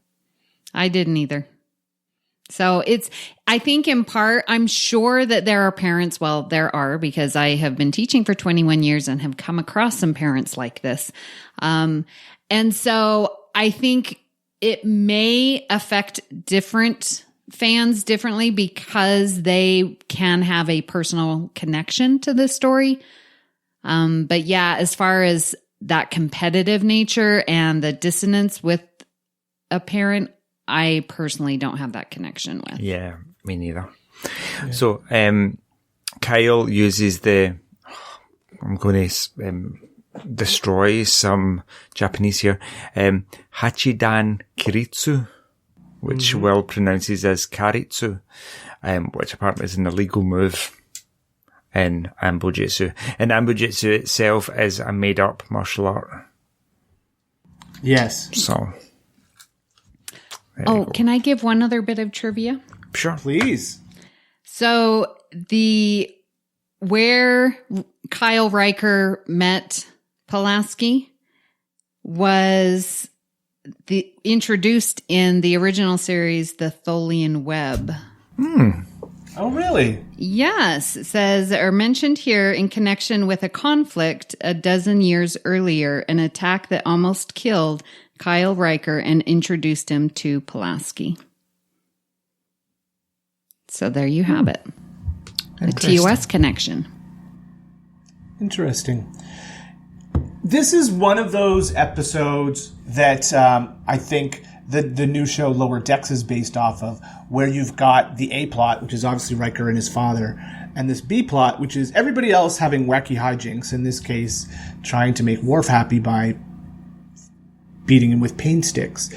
I didn't either. So I think in part, I'm sure that there are parents, well, there are, because I have been teaching for 21 years and have come across some parents like this. And so I think it may affect different fans differently because they can have a personal connection to this story. But yeah, as far as that competitive nature and the dissonance with a parent, I personally don't have that connection with. Yeah, me neither. Yeah. So, Kyle uses I'm going to destroy some Japanese here, Hachidan Kiritsu, which Will pronounces as Karitsu, which apparently is an illegal move in Ambujitsu. And Ambujitsu itself is a made-up martial art. Yes. So... can I give one other bit of trivia? Sure. Please. So where Kyle Riker met Pulaski was introduced in the original series, The Tholian Web. Oh, really? Yes. It says, are mentioned here in connection with a conflict a dozen years earlier, an attack that almost killed Kyle Riker and introduced him to Pulaski. So there you have it. The TOS connection. Interesting. This is one of those episodes that I think the new show Lower Decks is based off of, where you've got the A plot, which is obviously Riker and his father, and this B plot, which is everybody else having wacky hijinks, in this case, trying to make Worf happy by beating him with pain sticks.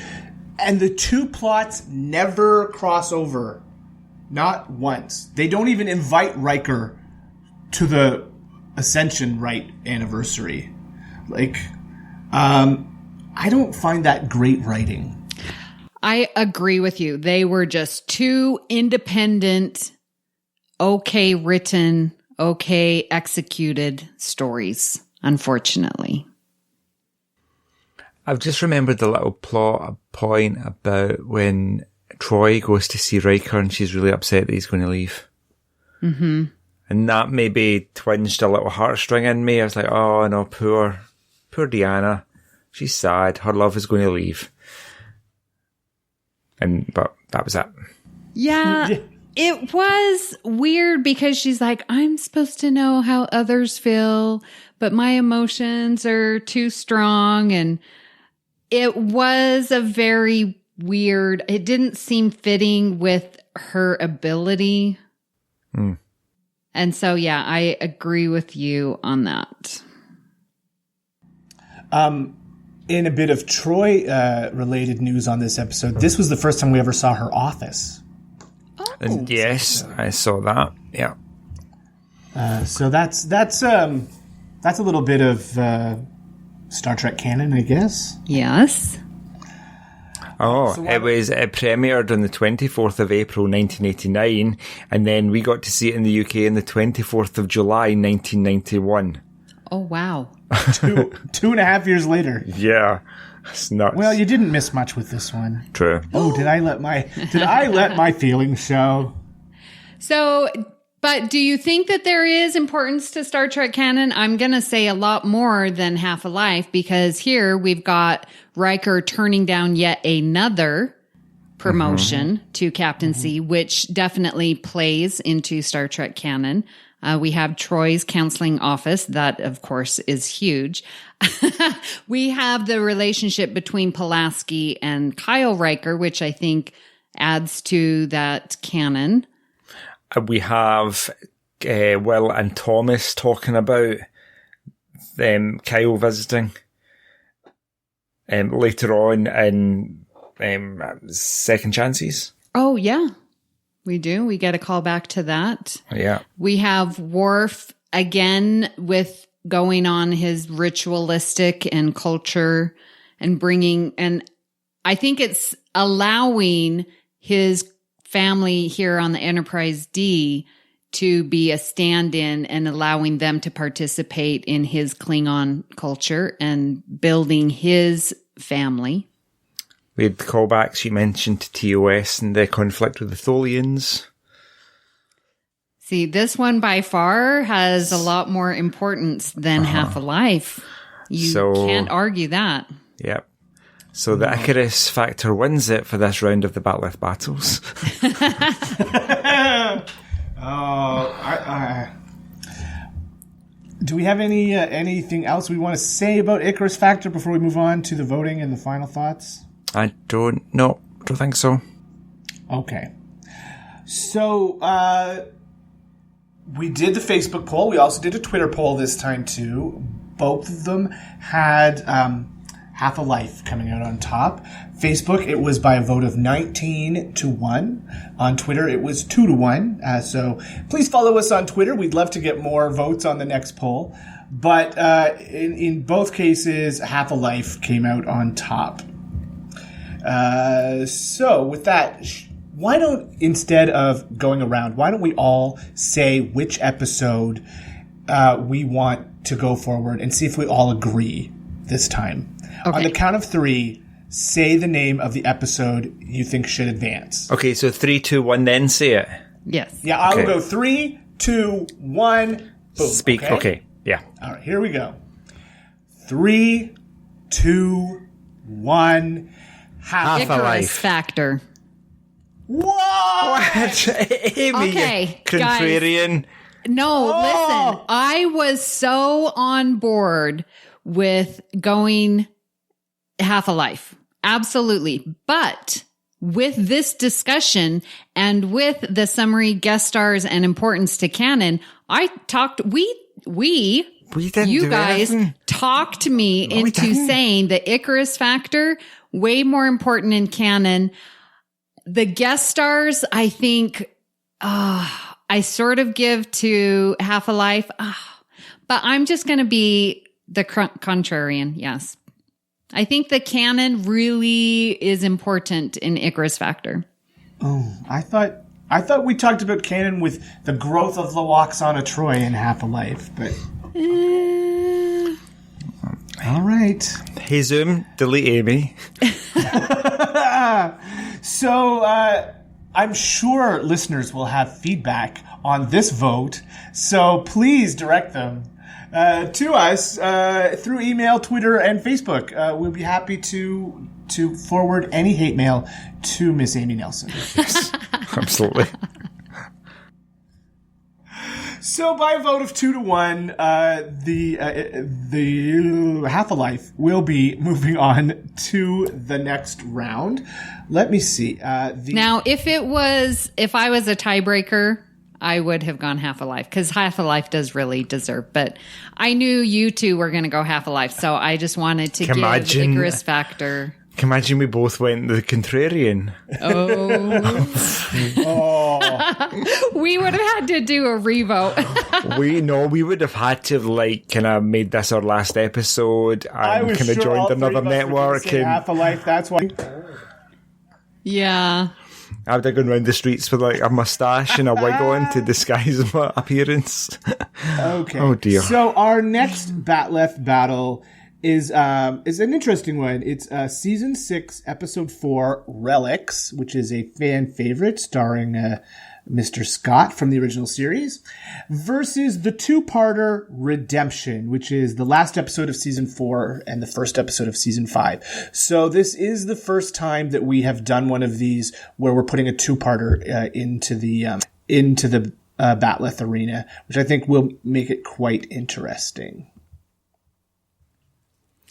And the two plots never cross over. Not once. They don't even invite Riker to the Ascension Rite anniversary. I don't find that great writing. I agree with you. They were just two independent, okay written, okay executed stories, unfortunately. I've just remembered the little plot point about when Troi goes to see Riker and she's really upset that he's going to leave. Mm-hmm. And that maybe twinged a little heartstring in me. I was like, oh no, poor Deanna. She's sad. Her love is going to leave. But that was it. Yeah. It was weird because she's like, I'm supposed to know how others feel, but my emotions are too strong. And it was a very weird, it didn't seem fitting with her ability. And so, yeah, I agree with you on that. In a bit of Troi related news on this episode, this was the first time we ever saw her office. And yes, I saw that. Yeah. So that's a little bit of Star Trek canon, I guess. Yes. Oh, so it was premiered on the 24th of April 1989, and then we got to see it in the UK on the 24th of July 1991. Oh, wow. 2.5 years later. Yeah. It's nuts. Well, you didn't miss much with this one. True. Oh, did I let my feelings show? So, but do you think that there is importance to Star Trek canon? I'm going to say a lot more than Half a Life, because here we've got Riker turning down yet another promotion to captaincy, which definitely plays into Star Trek canon. We have Troi's counseling office. That, of course, is huge. We have the relationship between Pulaski and Kyle Riker, which I think adds to that canon. We have Will and Thomas talking about Kyle visiting later on in Second Chances. Oh, yeah. We do. We get a call back to that. Yeah. We have Worf again with going on his ritualistic and culture and bringing, and I think it's allowing his family here on the Enterprise D to be a stand-in and allowing them to participate in his Klingon culture and building his family. We had callbacks you mentioned to TOS and the conflict with the Tholians. See, this one by far has a lot more importance than Half a Life. You can't argue that. Yep. So the Icarus factor wins it for this round of the Bat'leth battles. Do we have anything else we want to say about Icarus factor before we move on to the voting and the final thoughts? I don't think so. Okay. So, we did the Facebook poll. We also did a Twitter poll this time, too. Both of them had Half a Life coming out on top. Facebook, it was by a vote of 19-1. On Twitter, it was 2-1. So please follow us on Twitter. We'd love to get more votes on the next poll. But in both cases, Half a Life came out on top. So with that, why don't, instead of going around, why don't we all say which episode we want to go forward and see if we all agree this time. Okay. On the count of 3, say the name of the episode you think should advance. Okay, so 3, 2, 1, then say it. Yes. Yeah, I'll go 3, 2, 1, boom. Speak, okay. Yeah. All right, here we go. 3, 2, 1, Half a Icarus Life. factor. What? Amy, Okay, contrarian. No, listen. I was so on board with going Half a Life. Absolutely. But with this discussion and with the summary guest stars and importance to canon, I talked, you guys talked me into saying the Icarus factor, way more important in canon. The guest stars, I think, I sort of give to Half a Life, but I'm just going to be the contrarian. Yes. I think the canon really is important in Icarus factor. Oh, I thought we talked about canon with the growth of the Loxana Troi in Half a Life, but all right. Hey Zoom, delete Amy. So I'm sure listeners will have feedback on this vote, so please direct them to us through email, Twitter, and Facebook. We'll be happy to forward any hate mail to Miss Amy Nelson. Yes, absolutely. So by a vote of 2-1, the Half a Life will be moving on to the next round. Let me see. Now, if I was a tiebreaker, I would have gone Half a Life because Half a Life does really deserve. But I knew you two were going to go Half a Life, so I just wanted to give Icarus factor. Can you imagine we both went the contrarian? We would have had to do a revote. we would have had to have kind of made this our last episode and kind of joined another network. Half a Life, that's why. Yeah. I would have gone around the streets with a moustache and a wig on to disguise my appearance. Okay. Oh dear. So our next Bat'leth battle is an interesting one. It's season 6, episode 4, Relics, which is a fan favorite starring Mr. Scott from the original series, versus the 2-parter Redemption, which is the last episode of season 4 and the first episode of season 5. So this is the first time that we have done one of these where we're putting a 2-parter into the Bat'leth arena, which I think will make it quite interesting.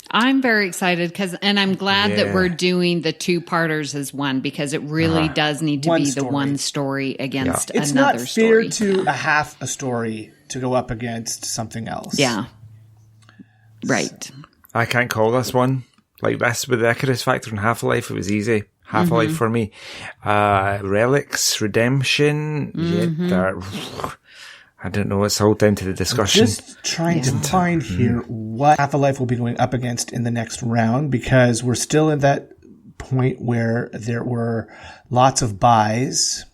I'm very excited and I'm glad that we're doing the 2-parters as one because it really does need to be the one story against another story. It's not fair to a half a story to go up against something else. Yeah. Right. I can't call this one. Like this with the Icarus factor in Half-Life, it was easy. Half-Life for me. Relics, Redemption, I don't know, it's all down to the discussion. Just trying to find here what Half-Life will be going up against in the next round, because we're still in that point where there were lots of buys.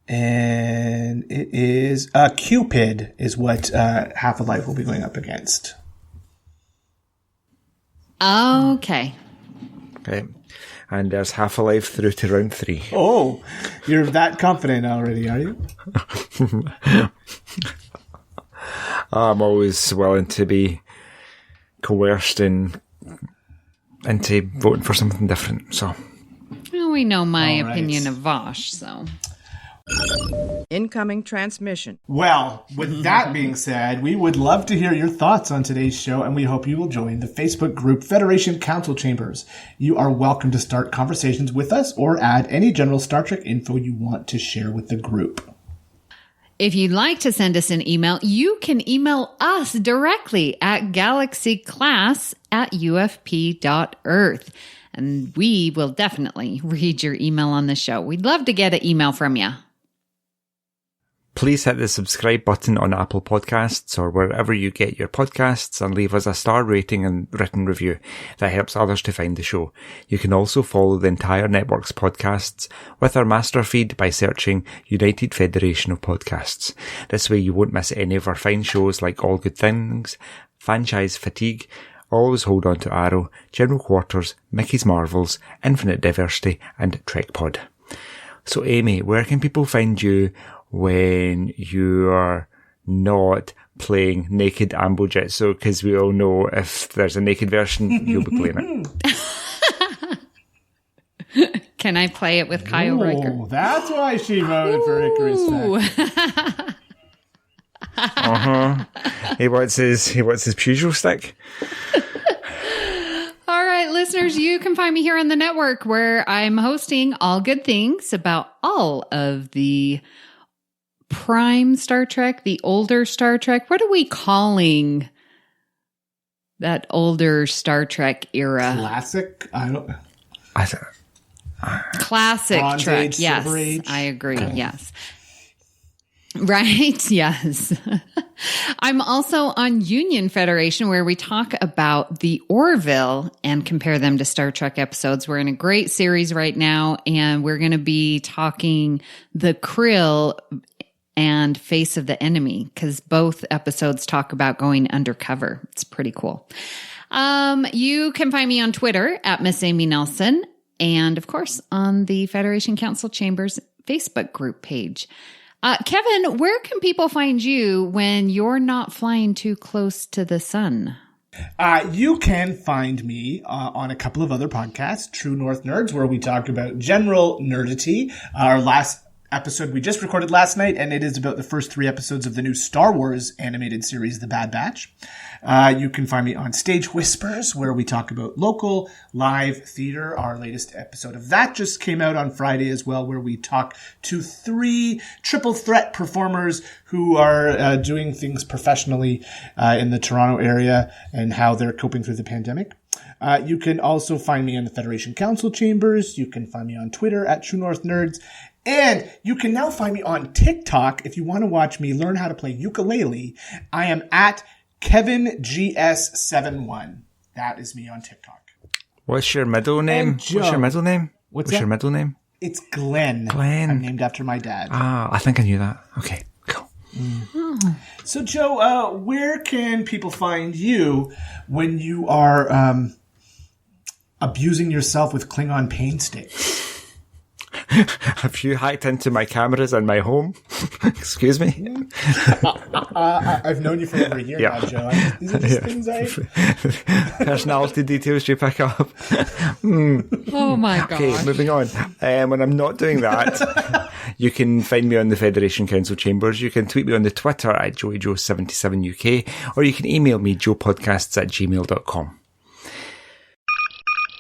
And it is Cupid is what Half-Life will be going up against. Okay. And there's Half-Life through to round 3. Oh, you're that confident already, are you? I'm always willing to be coerced into voting for something different. So, well, we know my opinion of Vosh, so. Incoming transmission. Well, with that being said, we would love to hear your thoughts on today's show, and we hope you will join the Facebook group Federation Council Chambers. You are welcome to start conversations with us or add any general Star Trek info you want to share with the group. If you'd like to send us an email, you can email us directly at galaxyclass@ufp.earth. And we will definitely read your email on the show. We'd love to get an email from you. please hit the subscribe button on Apple Podcasts or wherever you get your podcasts and leave us a star rating and written review. That helps others to find the show. You can also follow the entire network's podcasts with our master feed by searching United Federation of Podcasts. This way you won't miss any of our fine shows like All Good Things, Franchise Fatigue, Always Hold On to Arrow, General Quarters, Mickey's Marvels, Infinite Diversity, and Trek Pod. So Amy, where can people find you when you are not playing naked Ambojitsu? Because we all know if there's a naked version, you'll be playing it. Can I play it with Kyle Riker? That's why she voted for Icarus. He wants his Peugeot stick. All right, listeners, you can find me here on the network where I'm hosting All Good Things about all of the prime Star Trek, the older Star Trek. What are we calling that older Star Trek era? Classic? Classic Bronze Trek. Age, Yes, Silver Age. I agree. Okay. Yes. Right. Yes. I'm also on Union Federation, where we talk about the Orville and compare them to Star Trek episodes. We're in a great series right now, and we're going to be talking the Krill and Face of the Enemy, because both episodes talk about going undercover. It's pretty cool. You can find me on Twitter at Miss Amy Nelson, and of course on the Federation Council Chambers Facebook group page. Kevin, where can people find you when you're not flying too close to the sun? You can find me on a couple of other podcasts, True North Nerds, where we talk about general nerdity. Our last episode we just recorded last night, and it is about the first 3 episodes of the new Star Wars animated series, The Bad Batch. You can find me on Stage Whispers, where we talk about local live theater. Our latest episode of that just came out on Friday as well, where we talk to 3 triple threat performers who are doing things professionally in the Toronto area and how they're coping through the pandemic. You can also find me on the Federation Council Chambers. You can find me on Twitter at True North Nerds. And you can now find me on TikTok if you want to watch me learn how to play ukulele. I am at KevinGS71. That is me on TikTok. What's your middle name? What's your middle name? What's your middle name? It's Glenn. Glenn. I'm named after my dad. Ah, I think I knew that. Okay, cool. So, Joe, where can people find you when you are abusing yourself with Klingon pain sticks? Have you hacked into my cameras in my home? Excuse me? I've known you for over a year now, Joe. These are just things Personality details you pick up. Oh my God. Okay, moving on. When I'm not doing that, you can find me on the Federation Council Chambers. You can tweet me on the Twitter at JoeyJoe77UK, or you can email me joepodcasts@gmail.com.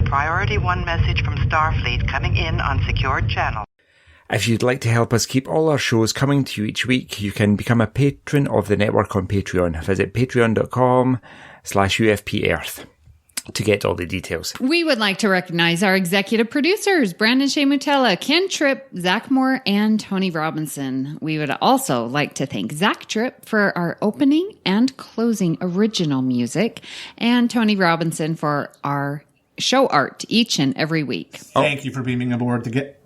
Priority 1 message from Starfleet coming in on secured channel. If you'd like to help us keep all our shows coming to you each week, you can become a patron of the network on Patreon. Visit patreon.com/UFPEarth. to get all the details. We would like to recognize our executive producers, Brandon Shea Mutella, Ken Tripp, Zach Moore, and Tony Robinson. We would also like to thank Zach Tripp for our opening and closing original music, and Tony Robinson for our show art each and every week. Thank you for beaming aboard to get...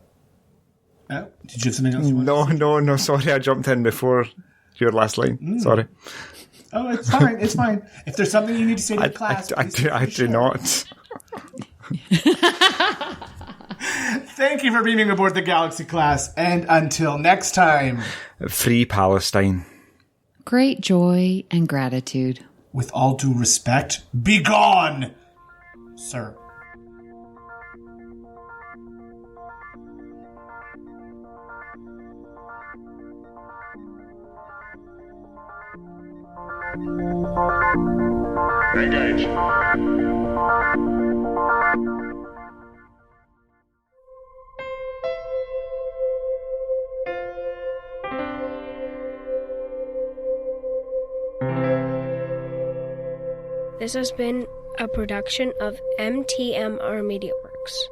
Oh, did you have something else you wanted? No, sorry, I jumped in before your last line. Sorry. Oh, it's fine. It's fine. If there's something you need to say to the class, I do not. Thank you for beaming aboard the Galaxy class, and until next time, free Palestine. Great joy and gratitude. With all due respect, be gone, sir. Engage. This has been a production of MTMR Media Works.